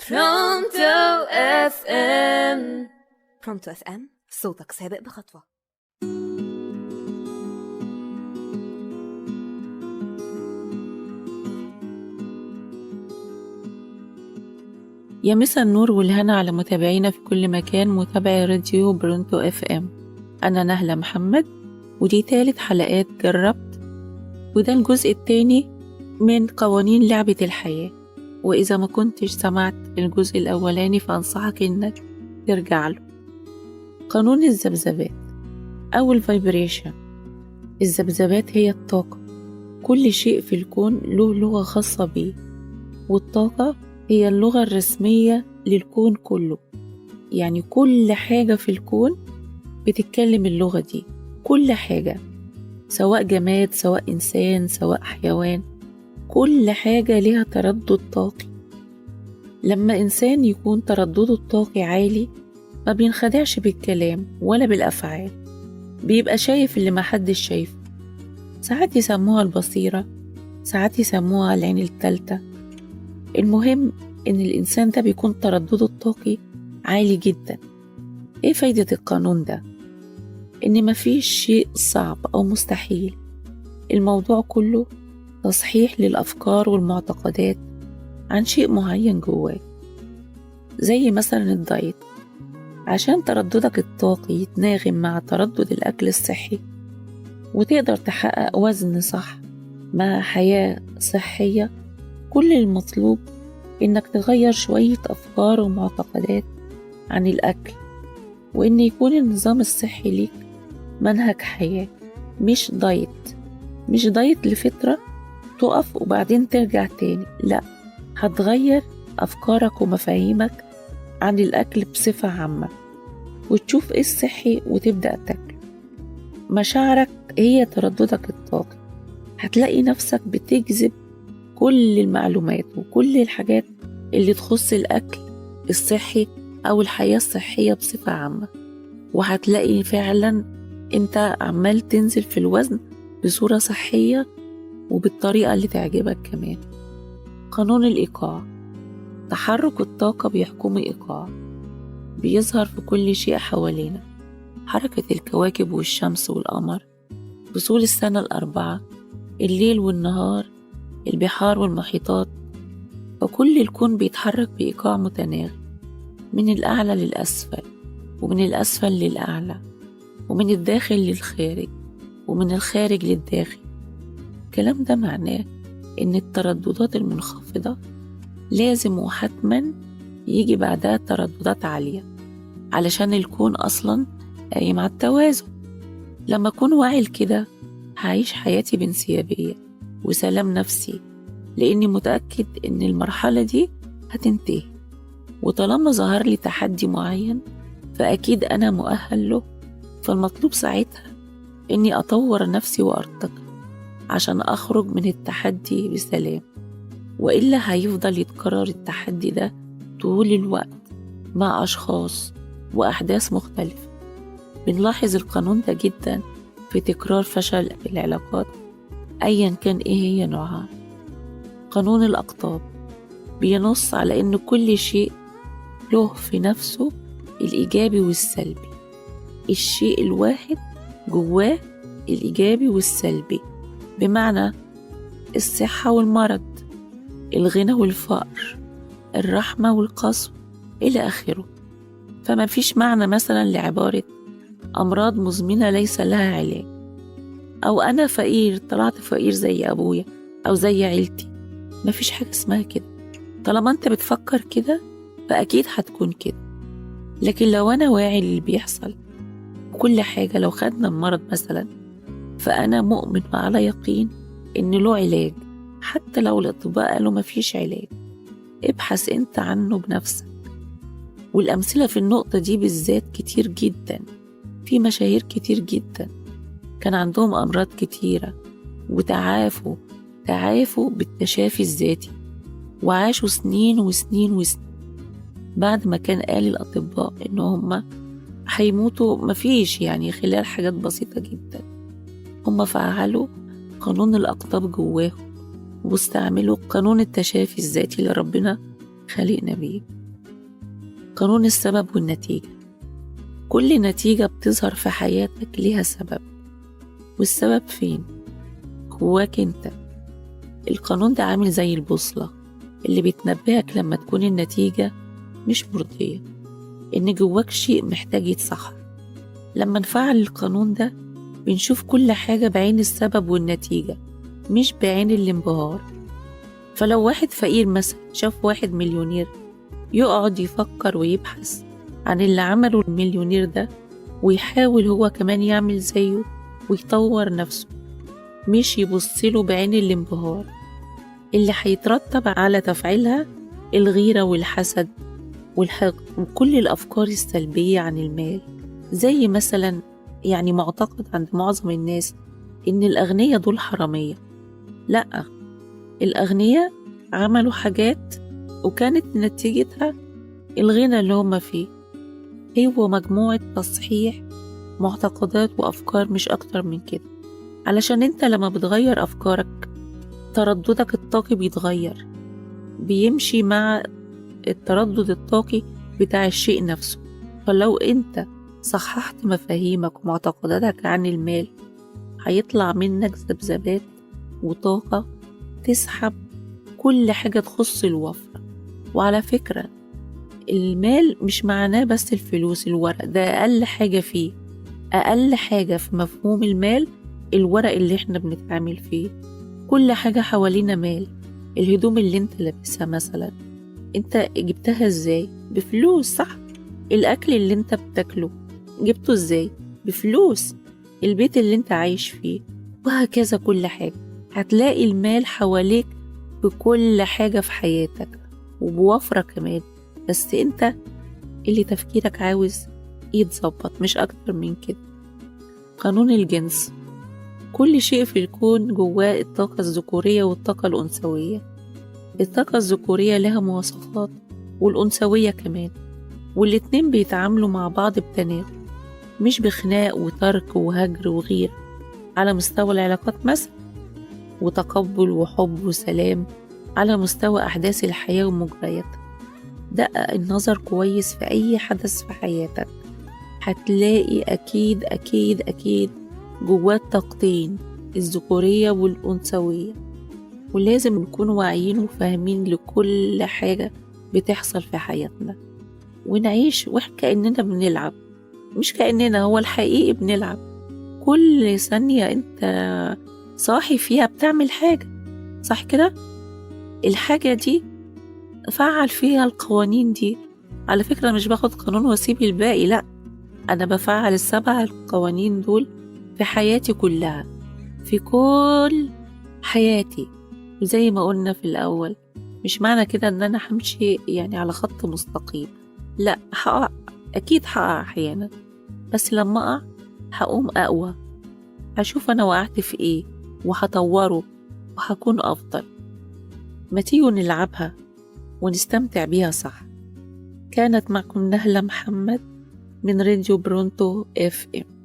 برونتو اف ام. برونتو اف ام، صوتك سابق بخطوة. يا مسا النور والهنا على متابعينا في كل مكان، متابعي راديو برونتو اف ام. انا نهلة محمد، ودي ثالث حلقات جربت، وده الجزء الثاني من قوانين لعبة الحياة. واذا ما كنتش سمعت الجزء الاولاني فانصحك انك ترجع له. قانون الذبذبات او الفايبريشن. الذبذبات هي الطاقة. كل شيء في الكون له لغة خاصة بيه، والطاقة هي اللغة الرسمية للكون كله. يعني كل حاجة في الكون بتتكلم اللغة دي، كل حاجة، سواء جماد سواء إنسان سواء حيوان، كل حاجة لها تردد طاقي. لما إنسان يكون تردده الطاقي عالي ما بينخدعش بالكلام ولا بالأفعال، بيبقى شايف اللي محدش شايفه. ساعات يسموها البصيرة، ساعات يسموها العين التالتة. المهم إن الإنسان ده بيكون تردده الطاقي عالي جدا. إيه فايدة القانون ده؟ إن مفيش شيء صعب أو مستحيل، الموضوع كله تصحيح للأفكار والمعتقدات عن شيء معين جواك. زي مثلا الدايت، عشان ترددك الطاقي يتناغم مع تردد الأكل الصحي وتقدر تحقق وزن صح مع حياة صحية، كل المطلوب إنك تغير شوية أفكار ومعتقدات عن الأكل، وإن يكون النظام الصحي ليك منهج حياة، مش دايت لفترة تقف وبعدين ترجع تاني. لا، هتغير أفكارك ومفاهيمك عن الأكل بصفة عامة، وتشوف إيه الصحي وتبدأ تاكل. مشاعرك هي ترددك الطاقي. هتلاقي نفسك بتجذب كل المعلومات وكل الحاجات اللي تخص الأكل الصحي أو الحياة الصحية بصفة عامة، وهتلاقي فعلا انت عمال تنزل في الوزن بصورة صحية وبالطريقة اللي تعجبك كمان. قانون الإيقاع. تحرك الطاقة بيحكم إيقاع بيظهر في كل شيء حوالينا. حركة الكواكب والشمس والقمر، فصول السنة الأربعة، الليل والنهار، البحار والمحيطات، فكل الكون بيتحرك بإيقاع متناغم، من الأعلى للأسفل، ومن الأسفل للأعلى، ومن الداخل للخارج، ومن الخارج للداخل. الكلام ده معناه إن الترددات المنخفضة لازم وحتما يجي بعدها ترددات عالية، علشان الكون أصلا قايم على التوازن. لما أكون واعي كده هعيش حياتي بانسيابية وسلام نفسي، لأني متأكد إن المرحلة دي هتنتهي، وطالما ظهر لي تحدي معين فأكيد أنا مؤهل له. فالمطلوب ساعتها إني أطور نفسي وأرتقي عشان أخرج من التحدي بسلام، وإلا هيفضل يتكرر التحدي ده طول الوقت مع أشخاص وأحداث مختلفة. بنلاحظ القانون ده جدا في تكرار فشل العلاقات أيا كان إيه هي نوعها. قانون الأقطاب بينص على إن كل شيء له في نفسه الإيجابي والسلبي. الشيء الواحد جواه الإيجابي والسلبي، بمعنى الصحة والمرض، الغنى والفقر، الرحمة والقسوة إلى آخره. فما فيش معنى مثلا لعبارة أمراض مزمنة ليس لها علاج، أو أنا فقير طلعت فقير زي أبويا أو زي عيلتي. ما فيش حاجة اسمها كده. طالما أنت بتفكر كده فأكيد هتكون كده. لكن لو أنا واعي للي بيحصل وكل حاجة، لو خدنا المرض مثلا، فأنا مؤمن وعلى يقين إن له علاج، حتى لو الأطباء قالوا ما فيش علاج. ابحث أنت عنه بنفسك. والأمثلة في النقطة دي بالذات كتير جدا. في مشاهير كتير جدا كان عندهم أمراض كتيرة وتعافوا بالتشافي الذاتي، وعاشوا سنين وسنين وسنين بعد ما كان قال الأطباء إن هم هيموتوا مفيش، يعني خلال حاجات بسيطة جدا. هم فعلوا قانون الأقطاب جواهم واستعملوا قانون التشافي الذاتي اللي ربنا خلقنا بيه. قانون السبب والنتيجة. كل نتيجة بتظهر في حياتك ليها سبب، والسبب فين؟ جواك انت. القانون ده عامل زي البوصلة اللي بتنبهك لما تكون النتيجة مش مرضية، إن جواك شيء محتاج يتصحح. لما نفعل القانون ده بنشوف كل حاجة بعين السبب والنتيجة، مش بعين الانبهار. فلو واحد فقير مثلا شاف واحد مليونير، يقعد يفكر ويبحث عن اللي عمله المليونير ده، ويحاول هو كمان يعمل زيه ويطور نفسه، مش يبصله بعين الانبهار اللي هيترتب على تفعيلها الغيرة والحسد والحقد وكل الأفكار السلبية عن المال. زي مثلا معتقد عند معظم الناس إن الأغنياء دول حرامية. لأ، الأغنياء عملوا حاجات وكانت نتيجتها الغنى اللي هم فيه. هو مجموعة تصحيح معتقدات وأفكار، مش أكتر من كده. علشان انت لما بتغير أفكارك ترددك الطاقي بيتغير، بيمشي مع التردد الطاقي بتاع الشيء نفسه. فلو انت صححت مفاهيمك ومعتقداتك عن المال، هيطلع منك ذبذبات وطاقة تسحب كل حاجة تخص الوفرة. وعلى فكرة، المال مش معناه بس الفلوس، الورق ده أقل حاجة فيه. أقل حاجة في مفهوم المال الورق اللي احنا بنتعامل فيه. كل حاجة حوالينا مال. الهدوم اللي انت لابسها مثلا، انت جبتها ازاي؟ بفلوس، صح؟ الأكل اللي انت بتاكله جبته ازاي؟ بفلوس. البيت اللي انت عايش فيه، وهكذا كل حاجة. هتلاقي المال حواليك بكل حاجة في حياتك وبوفرة كمان، بس انت اللي تفكيرك عاوز يتظبط، مش أكتر من كده. قانون الجنس. كل شيء في الكون جواه الطاقة الذكورية والطاقة الأنثوية. الطاقة الذكورية لها مواصفات والأنثوية كمان، والاتنين بيتعاملوا مع بعض بتناغم، مش بخناق وترك وهجر وغير. على مستوى العلاقات مثلا، وتقبل وحب وسلام على مستوى أحداث الحياة ومجرياتها. دقق النظر كويس في أي حدث في حياتك، هتلاقي أكيد أكيد أكيد جواه الطاقتين، الذكورية والأنثوية. ولازم نكون واعيين وفاهمين لكل حاجة بتحصل في حياتنا، ونعيش كأننا بنلعب، مش كأننا، هو الحقيقي بنلعب. كل ثانية انت صاحي فيها بتعمل حاجة، صح كده؟ الحاجة دي فعل فيها القوانين دي. على فكرة مش باخد قانون واسيب الباقي، لا، أنا بفعل ال7 القوانين دول في حياتي كلها، في كل حياتي. وزي ما قلنا في الأول، مش معنى كده أن أنا همشي على خط مستقيم، لا، هقع، أكيد هقع أحيانا، بس لما أقع هقوم أقوى، هشوف أنا وقعت في إيه وهطوره وهكون أفضل. ما تيجوا نلعبها ونستمتع بيها، صح؟ كانت معكم نهلة محمد من راديو برونتو FM.